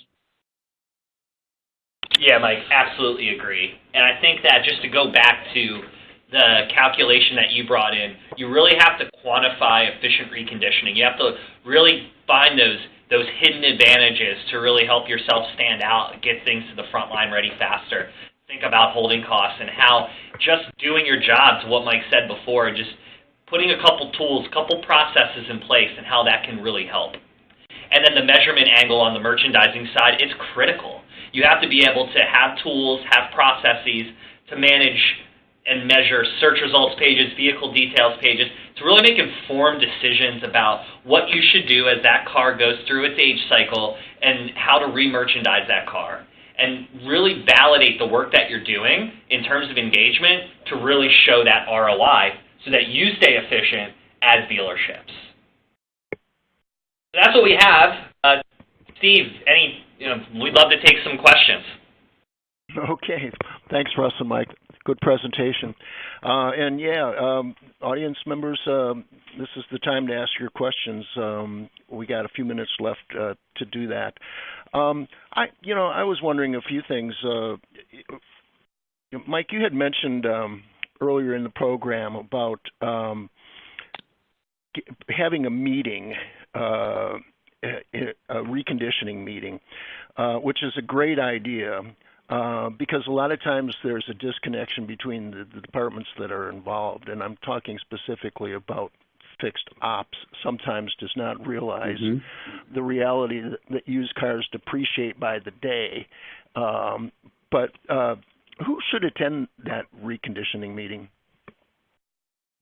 Yeah, Mike, absolutely agree. And I think that just to go back to the calculation that you brought in, you really have to quantify efficient reconditioning. You have to really find those hidden advantages to really help yourself stand out and get things to the front line ready faster. Think about holding costs and how just doing your job, to what Mike said before, just putting a couple tools, a couple processes in place and how that can really help. And then the measurement angle on the merchandising side, it's critical. You have to be able to have tools, have processes to manage and measure search results pages, vehicle details pages, to really make informed decisions about what you should do as that car goes through its age cycle and how to re-merchandise that car. And really validate the work that you're doing in terms of engagement to really show that ROI so that you stay efficient as dealerships. So that's what we have. Steve, we'd love to take some questions. Okay. Thanks, Russ and Mike. Good presentation. Audience members, this is the time to ask your questions. We got a few minutes left to do that. I was wondering a few things. Mike, you had mentioned earlier in the program about having a meeting, a reconditioning meeting, which is a great idea. Because a lot of times there's a disconnection between the departments that are involved, and I'm talking specifically about fixed ops sometimes does not realize the reality that used cars depreciate by the day. But who should attend that reconditioning meeting?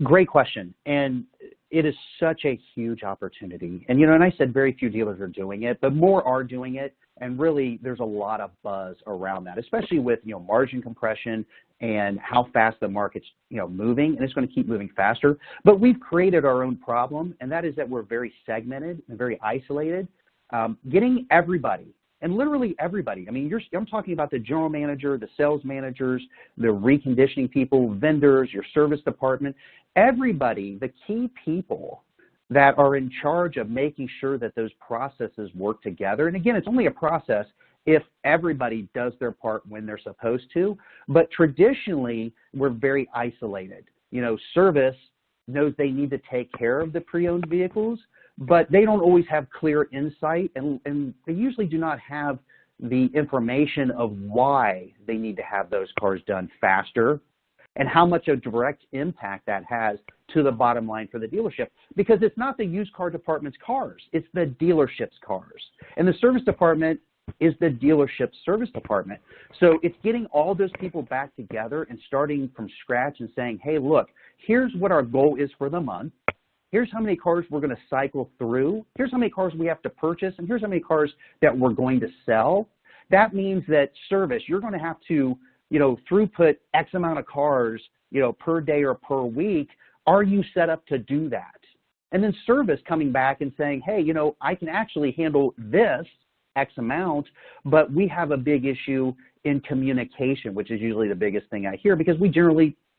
Great question. And it is such a huge opportunity. And, and I said very few dealers are doing it, but more are doing it. And really, there's a lot of buzz around that, especially with, margin compression and how fast the market's, moving, and it's going to keep moving faster. But we've created our own problem, and that is that we're very segmented and very isolated. Getting everybody, and literally everybody, I mean, I'm talking about the general manager, the sales managers, the reconditioning people, vendors, your service department, everybody, the key people that are in charge of making sure that those processes work together. And again, it's only a process if everybody does their part when they're supposed to. But traditionally, we're very isolated. Service knows they need to take care of the pre-owned vehicles, but they don't always have clear insight, and they usually do not have the information of why they need to have those cars done faster and how much a direct impact that has to the bottom line for the dealership. Because it's not the used car department's cars, it's the dealership's cars. And the service department is the dealership's service department. So it's getting all those people back together and starting from scratch and saying, hey, look, here's what our goal is for the month. Here's how many cars we're going to cycle through. Here's how many cars we have to purchase. And here's how many cars that we're going to sell. That means that service, you're going to have to, throughput X amount of cars, per day or per week. Are you set up to do that? And then service coming back and saying, hey, I can actually handle this X amount, but we have a big issue in communication, which is usually the biggest thing I hear, because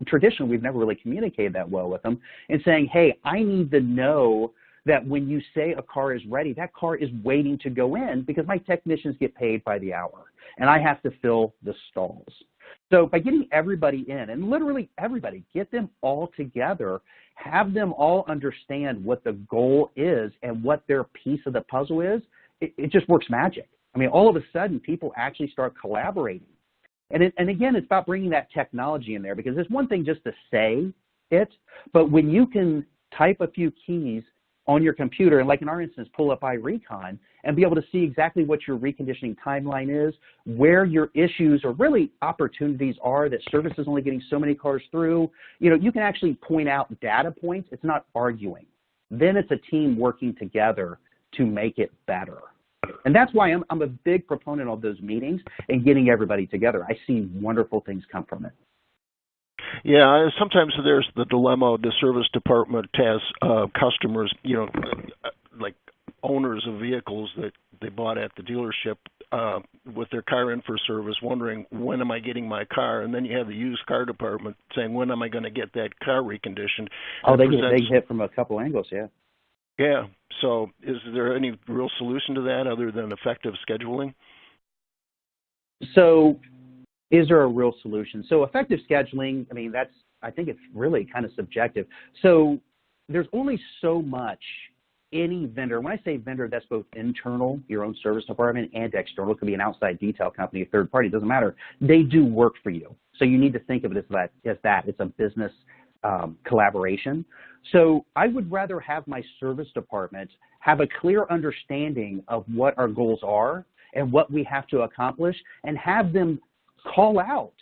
traditionally, we've never really communicated that well with them, and saying, hey, I need to know that when you say a car is ready, that car is waiting to go in, because my technicians get paid by the hour, and I have to fill the stalls. So by getting everybody in, and literally everybody, get them all together, have them all understand what the goal is and what their piece of the puzzle is, it just works magic. I mean, all of a sudden, people actually start collaborating. And again, it's about bringing that technology in there, because it's one thing just to say it, but when you can type a few keys on your computer, and like in our instance, pull up iRecon and be able to see exactly what your reconditioning timeline is, where your issues or really opportunities are, that service is only getting so many cars through, you can actually point out data points. It's not arguing. Then it's a team working together to make it better. And that's why I'm a big proponent of those meetings and getting everybody together. I see wonderful things come from it. Yeah, sometimes there's the dilemma. The service department has customers, like owners of vehicles that they bought at the dealership with their car in for service, wondering, when am I getting my car? And then you have the used car department saying, when am I going to get that car reconditioned? Oh, they hit from a couple angles, yeah. Yeah. So is there any real solution to that other than effective scheduling? So is there a real solution? So effective scheduling, I think it's really kind of subjective. So there's only so much any vendor, when I say vendor, that's both internal, your own service department, and external. It could be an outside detail company, a third party, it doesn't matter. They do work for you. So you need to think of it as that. It's a business collaboration. So I would rather have my service department have a clear understanding of what our goals are and what we have to accomplish, and have them call out,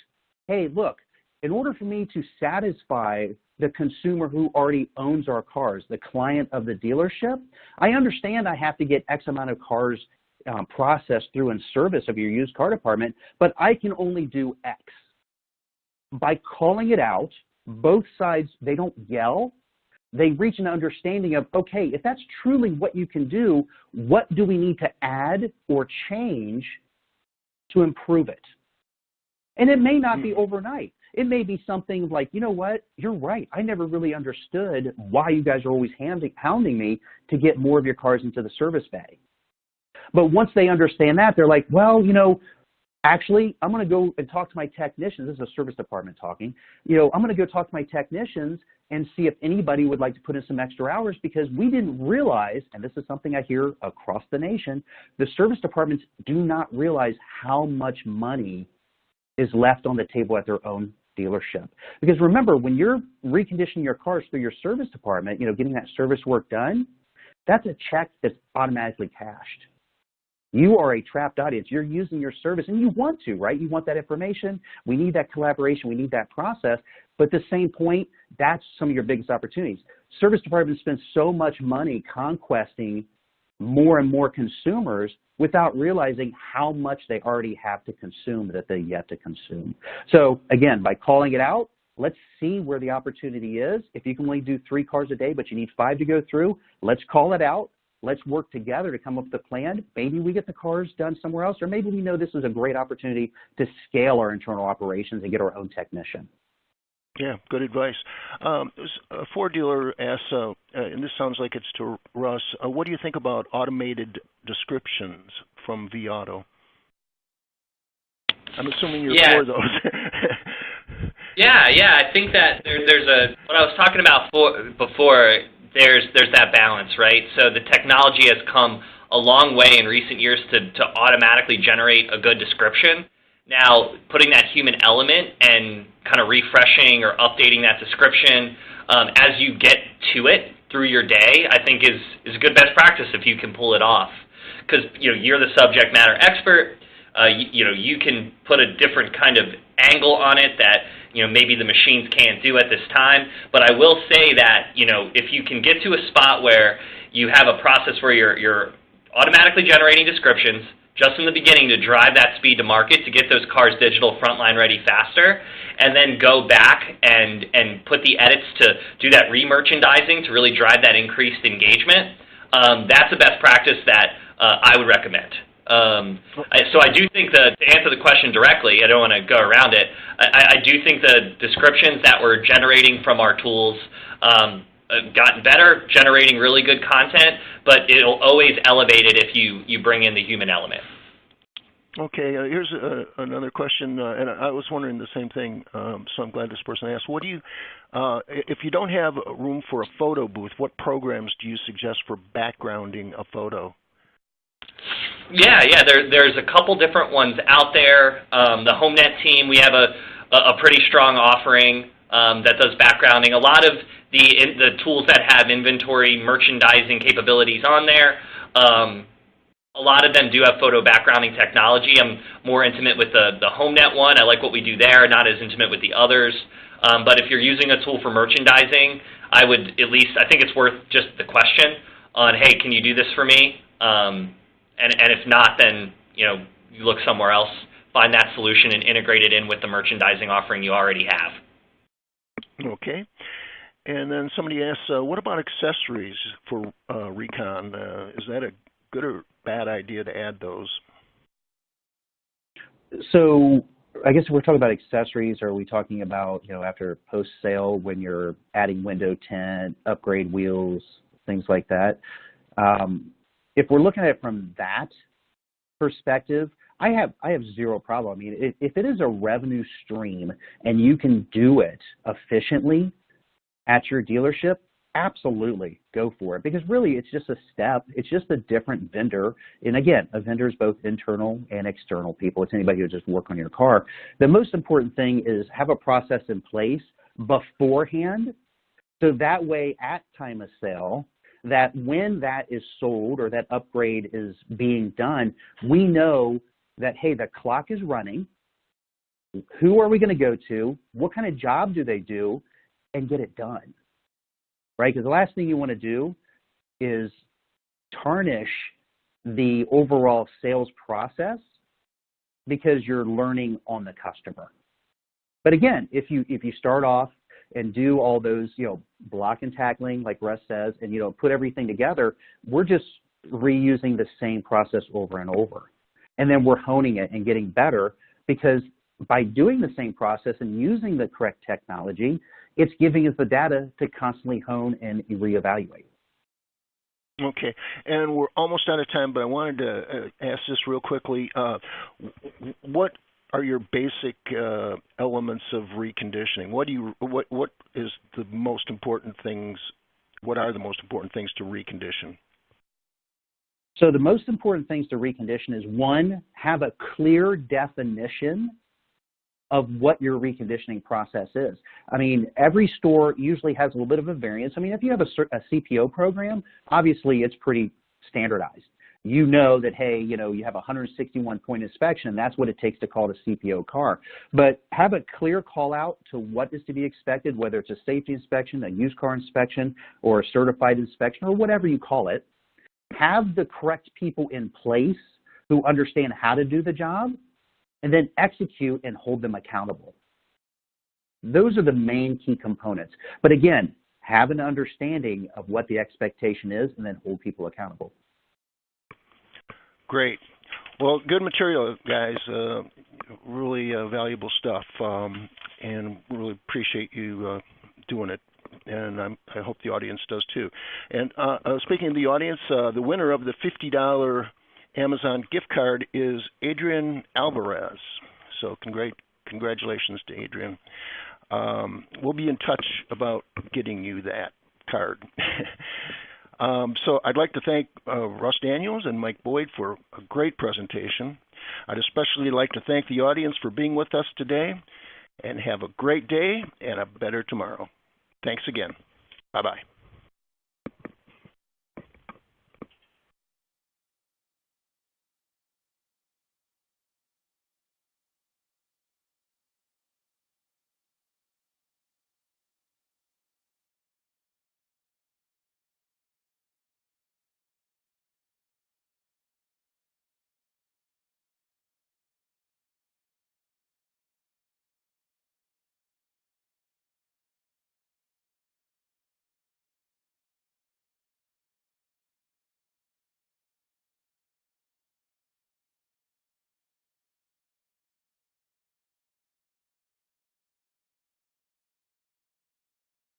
hey, look, in order for me to satisfy the consumer who already owns our cars, the client of the dealership, I understand I have to get X amount of cars processed through in service of your used car department, but I can only do X. By calling it out, both sides, they don't yell. They reach an understanding of, okay, if that's truly what you can do, what do we need to add or change to improve it? And it may not be overnight. It may be something like, you know what, you're right. I never really understood why you guys are always hounding me to get more of your cars into the service bay. But once they understand that, they're like, well, actually, I'm going to go and talk to my technicians. This is a service department talking. I'm going to go talk to my technicians and see if anybody would like to put in some extra hours, because we didn't realize, and this is something I hear across the nation, the service departments do not realize how much money is left on the table at their own dealership. Because remember, when you're reconditioning your cars through your service department, getting that service work done, that's a check that's automatically cashed. You are a trapped audience. You're using your service, and you want to, right? You want that information. We need that collaboration. We need that process. But at the same point, that's some of your biggest opportunities. Service departments spend so much money conquesting more and more consumers without realizing how much they already have to consume that they yet to consume. So again, by calling it out, let's see where the opportunity is. If you can only do 3 cars a day, but you need 5 to go through, let's call it out. Let's work together to come up with a plan. Maybe we get the cars done somewhere else, or maybe we know this is a great opportunity to scale our internal operations and get our own technician. Yeah, good advice. A Ford dealer asks, and this sounds like it's to Russ, what do you think about automated descriptions from vAuto? I'm assuming you're for those. Yeah. I think that there's what I was talking about before. there's that balance, right? So the technology has come a long way in recent years to automatically generate a good description. Now, putting that human element and kind of refreshing or updating that description as you get to it through your day, I think is a good best practice if you can pull it off. Because you're the subject matter expert. You can put a different kind of angle on it that maybe the machines can't do at this time. But I will say that if you can get to a spot where you have a process where you're automatically generating descriptions just in the beginning to drive that speed to market, to get those cars digital frontline ready faster, and then go back and put the edits to do that re-merchandising to really drive that increased engagement, that's a best practice that I would recommend. So I do think to answer the question directly, I don't want to go around it, I do think the descriptions that we're generating from our tools gotten better, generating really good content, but it'll always elevate it if you bring in the human element. Okay, here's another question, and I was wondering the same thing, so I'm glad this person asked. What do you, if you don't have room for a photo booth, what programs do you suggest for backgrounding a photo? Yeah, there's a couple different ones out there. The HomeNet team, we have a pretty strong offering that does backgrounding. A lot of the tools that have inventory merchandising capabilities on there, a lot of them do have photo backgrounding technology. I'm more intimate with the HomeNet one. I like what we do there, not as intimate with the others. But if you're using a tool for merchandising, I would at least, I think it's worth just the question on, hey, can you do this for me? And if not, then you look somewhere else, find that solution and integrate it in with the merchandising offering you already have. Okay. And then somebody asks, what about accessories for recon? Is that a good or bad idea to add those? So I guess if we're talking about accessories, are we talking about, after post-sale when you're adding window tint, upgrade wheels, things like that? If we're looking at it from that perspective, I have zero problem. I mean, if it is a revenue stream and you can do it efficiently at your dealership, absolutely go for it, because really it's just a step. It's just a different vendor. And again, a vendor is both internal and external people. It's anybody who just work on your car. The most important thing is have a process in place beforehand, so that way at time of sale, that when that is sold or that upgrade is being done, we know that, hey, the clock is running. Who are we going to go to? What kind of job do they do? And get it done, right? Because the last thing you want to do is tarnish the overall sales process because you're learning on the customer. But again, if you start off and do all those, block and tackling, like Russ says, and, put everything together, we're just reusing the same process over and over. And then we're honing it and getting better, because by doing the same process and using the correct technology, it's giving us the data to constantly hone and reevaluate. Okay, and we're almost out of time, but I wanted to ask this real quickly. What are your basic elements of reconditioning? What is the most important things? What are the most important things to recondition? So the most important things to recondition is, one, have a clear definition of what your reconditioning process is. I mean, every store usually has a little bit of a variance. I mean, if you have a CPO program, obviously it's pretty standardized. You know that, hey, you have a 161-point inspection, and that's what it takes to call it a CPO car. But have a clear call out to what is to be expected, whether it's a safety inspection, a used car inspection, or a certified inspection, or whatever you call it. Have the correct people in place who understand how to do the job, and then execute and hold them accountable. Those are the main key components. But again, have an understanding of what the expectation is, and then hold people accountable. Great. Well, good material, guys. Really valuable stuff, and really appreciate you doing it. And I hope the audience does too. And speaking of the audience, the winner of the $50 Amazon gift card is Adrian Alvarez. So congratulations to Adrian. We'll be in touch about getting you that card. So I'd like to thank Russ Daniels and Mike Boyd for a great presentation. I'd especially like to thank the audience for being with us today, and have a great day and a better tomorrow. Thanks again. Bye-bye.